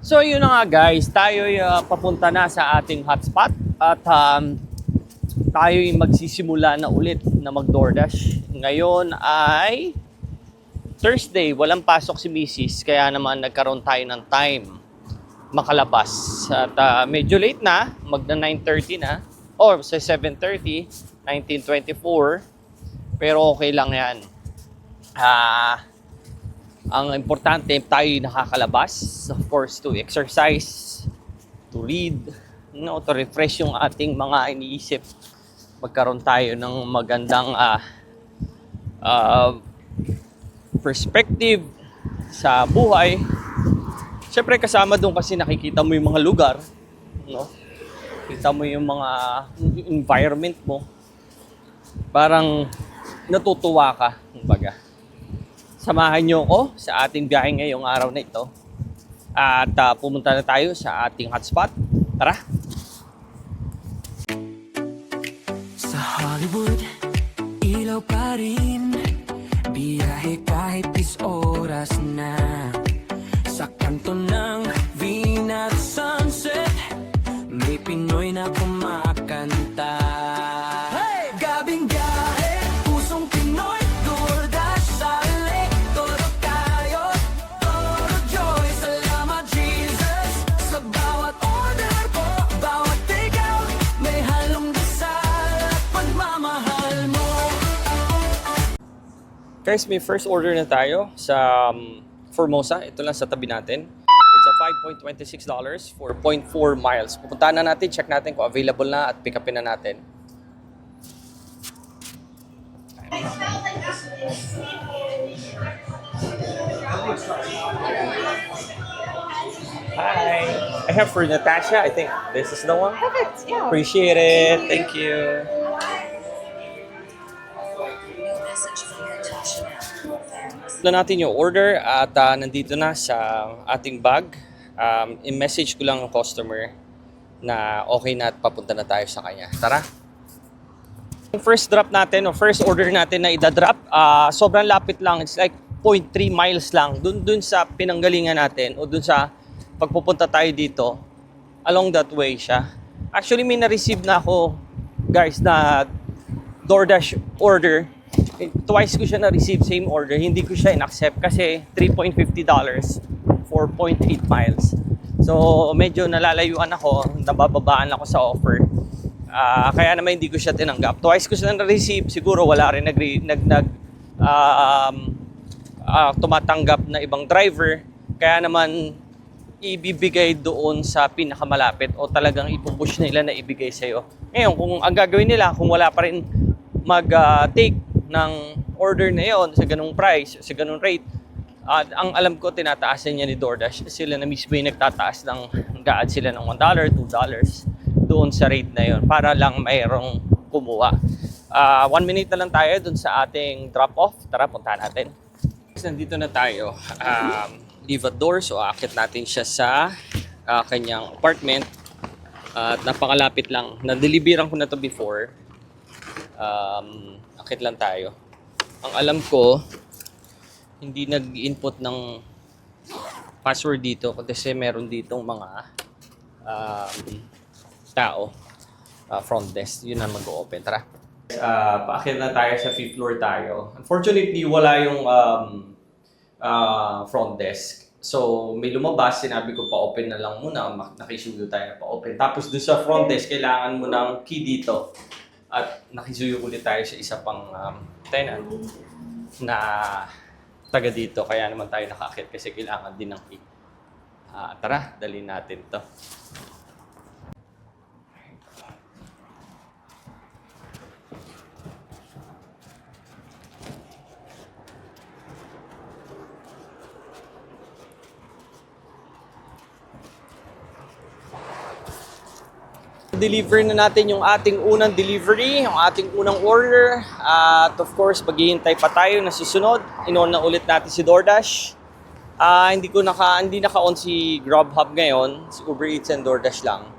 So yun na nga guys, tayo'y papunta na sa ating hotspot at tayo'y magsisimula na ulit na mag-DoorDash. Ngayon ay Thursday, walang pasok si Mrs. Kaya naman nagkaroon tayo ng time makalabas. At medyo late na, magna 9:30 na or sa 7:30, 19:24. Pero okay lang yan. Ang importante, tayo nakakalabas, of course, to exercise, to read, to refresh yung ating mga iniisip. Magkaroon tayo ng magandang perspective sa buhay. Siyempre kasama doon kasi nakikita mo yung mga lugar, no? Kita mo yung mga environment mo. Parang natutuwa ka, kumbaga. Samahan niyo ako sa ating biyahe ngayong araw na ito. At pumunta na tayo sa ating hotspot. Tara! Sa Hollywood, ilaw pa rin. Biyahe kahit 10 oras na. Sa kanto ng Venus Sunset, may Pinoy na kumakanta. Hey! Gabing biyahe, pusong Pinoy, DoorDash sa lake, todo tayo, todo joy. Salamat Jesus, sa bawat order ko, bawat takeout, may halong dasal at pagmamahal mo. Guys, may first order na tayo sa Formosa. Ito lang sa tabi natin. It's a $5.26 for 0.4 miles. Pupuntahan na natin, check natin kung available na at pick upin na natin. Hi! I have for Natasha. I think this is the one. Perfect, yeah. Appreciate it. Thank you. Na natin yung order at nandito na sa ating bag. I-message ko lang ang customer na okay na at papunta na tayo sa kanya. Tara! Yung first drop natin o first order natin na idadrop, sobrang lapit lang. It's like 0.3 miles lang. Dun sa pinanggalingan natin o dun sa pagpupunta tayo dito, along that way siya. Actually, may na-receive na ako, guys, na DoorDash order. Twice ko siya na-receive, same order. Hindi ko siya in-accept kasi $3.50 for 0.8 miles. So, medyo nalalayuan ako, nabababaan ako sa offer. Kaya naman hindi ko siya tinanggap. Twice ko siya na-receive, siguro wala rin tumatanggap na ibang driver. Kaya naman ibibigay doon sa pinakamalapit o talagang ipupush nila na ibigay sa'yo. Ngayon, kung ang gagawin nila, kung wala pa rin mag-take ng order na yon sa ganung price, sa ganung rate, ang alam ko tinataasan niya ni DoorDash. Sila na mismo yung nagtataas ng, nag-a-add sila ng $1, $2 doon sa rate na yon para lang mayroong kumuha. 1 minute na lang tayo doon sa ating drop-off. Tara, puntahan natin. Nandito na tayo. Leave at door. So, aakit natin siya sa kanyang apartment. At napakalapit lang. Na-deliveran ko na to before. Akit lang tayo. Ang alam ko, hindi nag-input ng password dito kasi meron ditong mga tao front desk. Yun na mag-open. Tara. Paakit na tayo sa 5th floor tayo. Unfortunately, wala yung front desk. So, may lumabas, sinabi ko pa-open na lang muna. Nakisuyo tayo na pa-open. Tapos doon sa front desk, kailangan mo ng key dito. At nakisuyo ulit tayo sa isa pang tenant na taga dito. Kaya naman tayo nakakit kasi kailangan din ng key. Tara, dalhin natin to. Deliver na natin yung ating unang delivery, yung ating unang order. At of course, maghihintay pa tayo na susunod. In-on na ulit natin si DoorDash. Hindi naka-on si Grubhub ngayon. Si Uber Eats and DoorDash lang.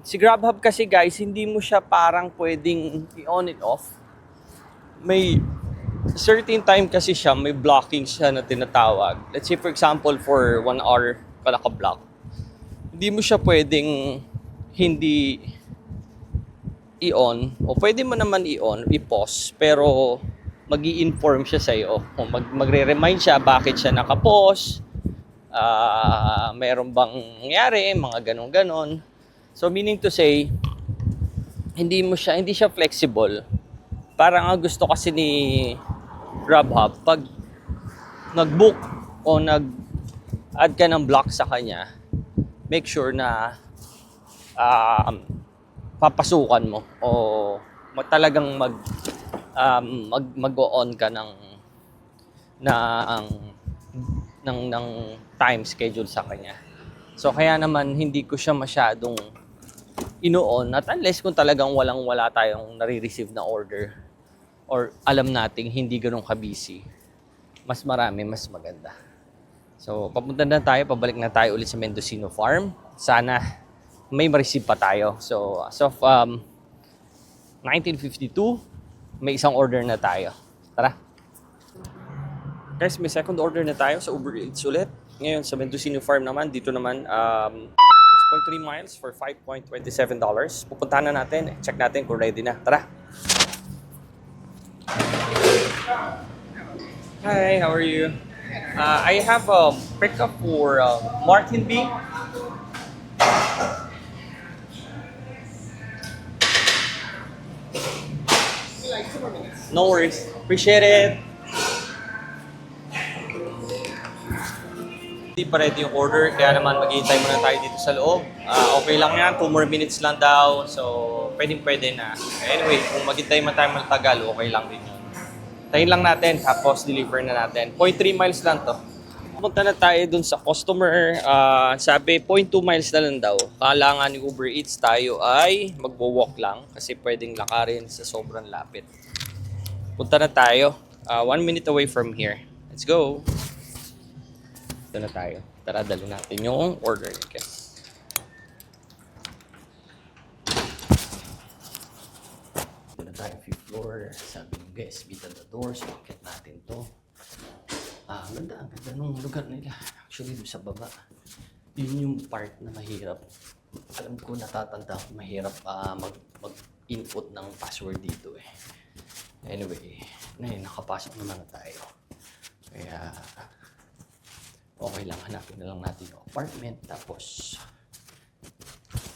Si Grubhub kasi guys, hindi mo siya parang pwedeng i-on and off. May certain time kasi siya, may blocking siya na tinatawag. Let's say for example, for 1 hour ka naka-block, hindi mo siya pwedeng hindi i-on, o pwede mo naman i-on, i-pause, pero mag-i-inform siya sa'yo. O magre-remind siya bakit siya naka-pause, mayroon bang nangyari, mga ganon-ganon. So meaning to say, hindi siya flexible. Parang ang gusto kasi ni Grubhub, pag nag-book o nag-add ka ng block sa kanya, make sure na papasukan mo o talagang mag-on ka ng time schedule sa kanya. So kaya naman hindi ko siya masyadong ino-on, at unless kung talagang wala tayong nare-receive na order or alam nating hindi ganun ka-busy, mas marami, mas maganda. So papunta na tayo, pabalik na tayo ulit sa Mendocino Farm. Sana may ma-receive pa tayo. So as of 19:52, may isang order na tayo. Tara. Guys, may second order na tayo sa Uber Eats ulit. Ngayon sa Mendocino Farm naman, dito naman 6.3 miles for $5.27. Pupuntahan na natin, check natin kung ready na. Tara. Hi, how are you? I have a pickup for Martin B. No worries. Appreciate it. Hindi pa ready yung order, kaya naman maghihintay muna tayo dito sa loob. Okay lang yan, 2 more minutes lang daw. So, pwede na. Anyway, kung maghintay man tayo matagal, okay lang din yun. Tayin lang natin, tapos deliver na natin. 0.3 miles lang to. Pumunta na tayo dun sa customer. Sabi, 0.2 miles na lang daw. Kailangan ni Uber Eats tayo ay magwo-walk lang kasi pwedeng lakarin sa sobrang lapit. Punta na tayo. 1 minute away from here. Let's go. Ito na tayo. Tara, dali natin yung order. Guys. Ito na tayo, 5th floor. Sabi nyo guys, beat on the door. So, akit natin to. Ang ganda nung lugar nila. Actually, doon sa baba. Yun yung part na mahirap. Alam ko, natatanda ko, mahirap mag-input ng password dito eh. Anyway, nakapasok naman na tayo. Kaya, okay lang, hanapin na lang natin yung apartment, tapos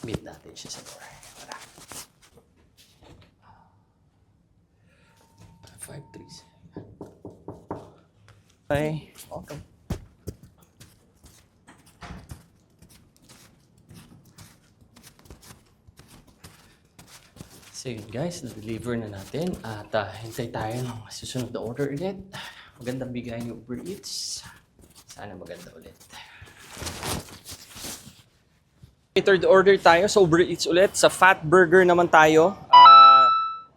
meet natin siya sa door. Tara. 537. Okay. So yun guys, na-deliver na natin at hintay tayo ng susunod na order ulit. Magandang bigay ni Uber Eats. Sana maganda ulit. Third order tayo sa Uber Eats ulit. Sa Fat Burger naman tayo.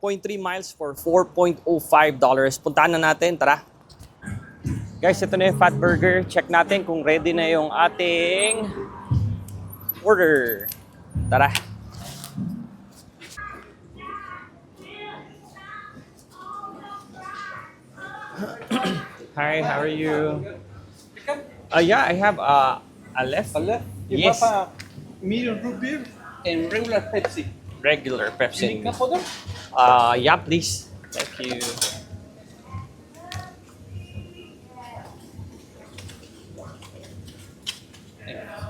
0.3 miles for $4.05. Puntahan na natin. Tara. Guys, ito na yung Fat Burger. Check natin kung ready na yung ating order. Tara. Hi, how are you? Yeah, I have a left. A left. You Yes. have a medium root beer and regular Pepsi. Regular Pepsi. Any cup for them? Yeah, please. Thank you.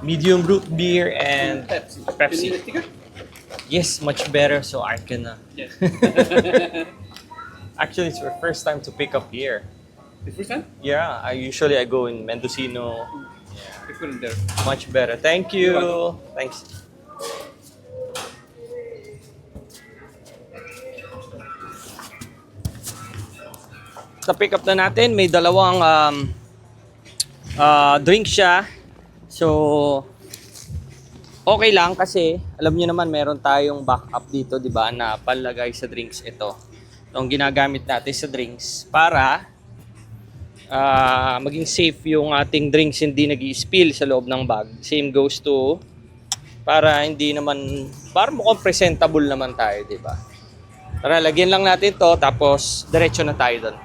Medium root beer and Pepsi. Pepsi. You need a sticker? Yes, much better so I can... Yes. Actually, it's our first time to pick up here. The first time? Yeah, I go in Mendocino. We put it there. Much better. Thank you. You're Thanks. Sa pick up na natin, may dalawang drink siya. So, okay lang kasi alam niyo naman meron tayong backup dito, 'di ba, na panlagay sa drinks ito. Ang ginagamit natin sa drinks para maging safe yung ating drinks, hindi nag-i-spill sa loob ng bag. Same goes to para hindi naman, para mukhang presentable naman tayo, 'di ba? Tara, lagyan lang natin 'to tapos diretso na tayo doon.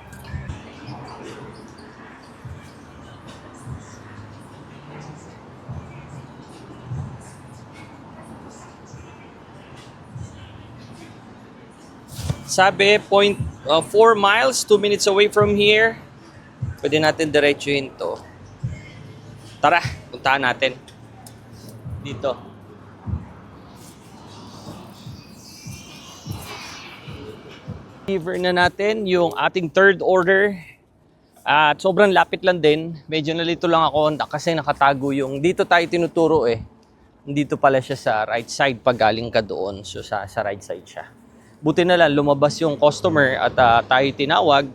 Sabi, 4 miles, 2 minutes away from here. Pwede natin diretsuhin to. Tara, puntahan natin. Dito. Deliver na natin yung ating third order. At sobrang lapit lang din. Medyo nalito lang ako kasi nakatago yung... Dito tayo tinuturo eh. Dito pala siya sa right side pag galing ka doon. So sa right side siya. Buti na lang lumabas yung customer at tayo tinawag.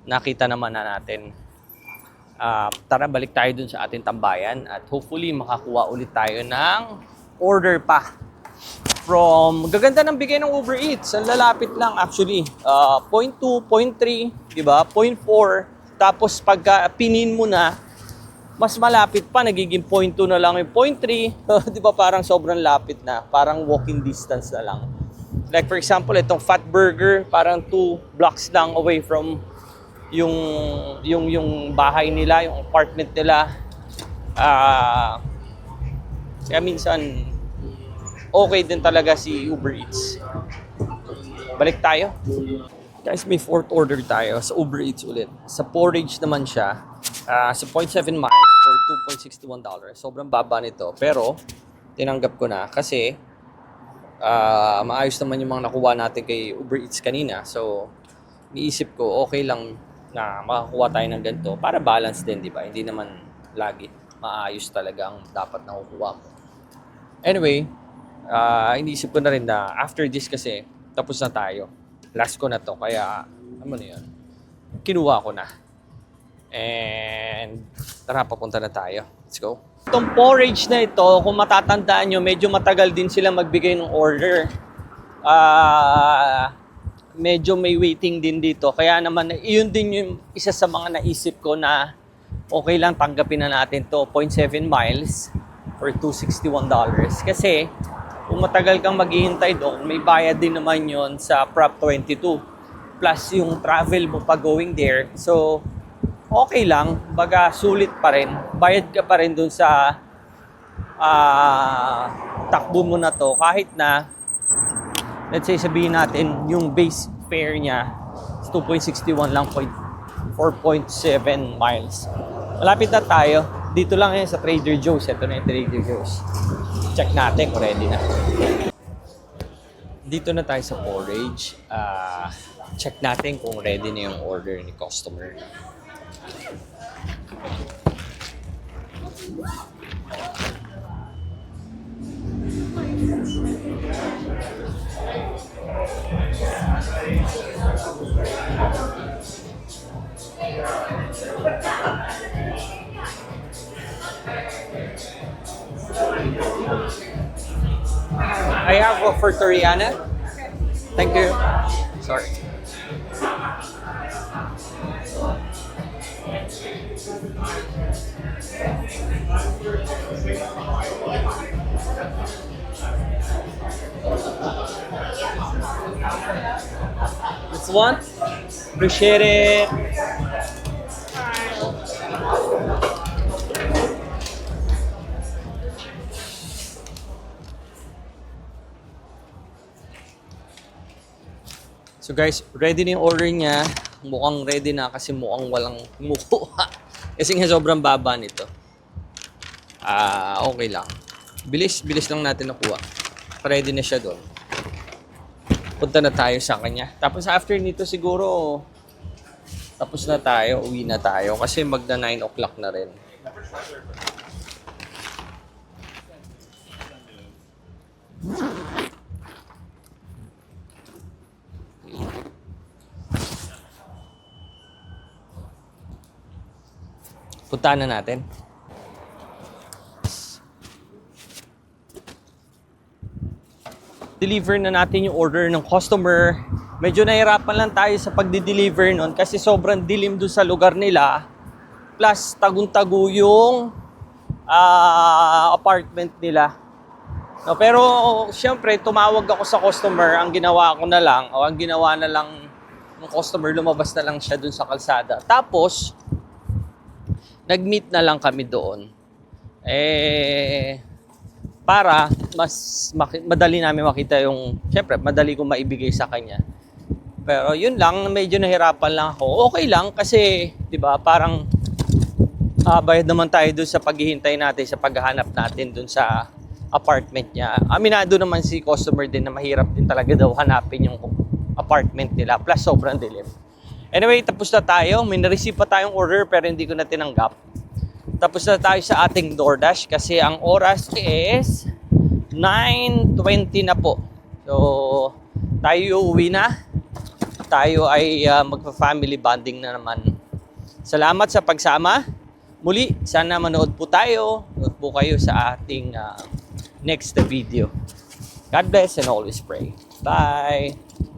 Nakita naman na natin. Tara, balik tayo dun sa ating tambayan. At hopefully makakuha ulit tayo ng order pa. Gaganda ng bigay ng Uber Eats. Ang lalapit lang actually. 0.2, 0.3, di ba? 0.4. Tapos pagka pinin mo na, mas malapit pa. Nagiging 0.2 na lang yung 0.3. Di ba parang sobrang lapit na. Parang walking distance na lang. Like for example, itong Fat Burger, parang 2 blocks lang away from yung bahay nila, yung apartment nila. Kaya minsan, okay din talaga si Uber Eats. Balik tayo. Guys, may fourth order tayo sa Uber Eats ulit. Sa porridge naman siya. Sa 0.7 miles for $2.61. Sobrang baba nito. Pero, tinanggap ko na kasi maayos naman yung mga nakuha natin kay Uber Eats kanina. So, niisip ko, okay lang na makakuha tayo ng ganito. Para balance din, di ba? Hindi naman lagi maayos talaga ang dapat nakukuha ko. Anyway, iniisip ko na rin na after this kasi tapos na tayo. Last ko na to kaya ano na yun. Kinuha ko na. And tara, papunta na tayo. Let's go. Itong porridge na ito, kung matatandaan nyo, medyo matagal din sila magbigay ng order. Medyo may waiting din dito. Kaya naman, yun din yung isa sa mga naisip ko na okay lang tanggapin na natin to 0.7 miles for $261. Kasi kung matagal kang maghihintay doon, may bayad din naman yon sa Prop 22. Plus yung travel mo pa going there. So, okay lang. Baga, sulit pa rin. Bayad ka pa rin doon sa takbo mo na to. Kahit na, let's say sabihin natin, yung base fare niya is 2.61 lang, 4.7 miles. Malapit na tayo. Dito lang yan sa Trader Joe's. Ito na yung Trader Joe's. Check natin kung ready na. Dito na tayo sa porridge. Check natin kung ready na yung order ni customer. I have a for Toriana. Thank you. Sorry. This one. Appreciate it. So guys, ready na yung order niya. Mukhang ready na kasi mukhang walang kumukuha. Kasi nga sobrang baba nito. Okay lang. Bilis lang natin nakuha. Ready na siya doon. Punta na tayo sa kanya. Tapos after nito siguro, tapos na tayo, uwi na tayo. Kasi magna 9 o'clock na rin. Puntahan na natin. Deliver na natin yung order ng customer. Medyo nahirapan lang tayo sa pagdi-deliver nun kasi sobrang dilim doon sa lugar nila. Plus, tagun-tago yung apartment nila. No, pero, syempre, tumawag ako sa customer. Ang ginawa ko na lang, o ang ginawa na lang ng customer, lumabas na lang siya doon sa kalsada. Tapos, nag-meet na lang kami doon. Para mas madali namin makita yung, syempre, madali kong maibigay sa kanya Pero yun lang, medyo nahirapan lang ako. Okay lang kasi, 'di ba, parang bayad naman tayo dun sa paghihintay natin, sa paghahanap natin dun sa apartment niya. Aminado naman si customer din na mahirap din talaga daw hanapin yung apartment nila. Plus, sobrang dilim. Anyway, tapos na tayo. May na-receive pa tayong order pero hindi ko na tinanggap. Tapos na tayo sa ating DoorDash kasi ang oras is 9:20 na po. So, tayo uwi na. Tayo ay magpa-family bonding na naman. Salamat sa pagsama. Muli, sana manood po tayo. Manood po kayo sa ating next video. God bless and always pray. Bye!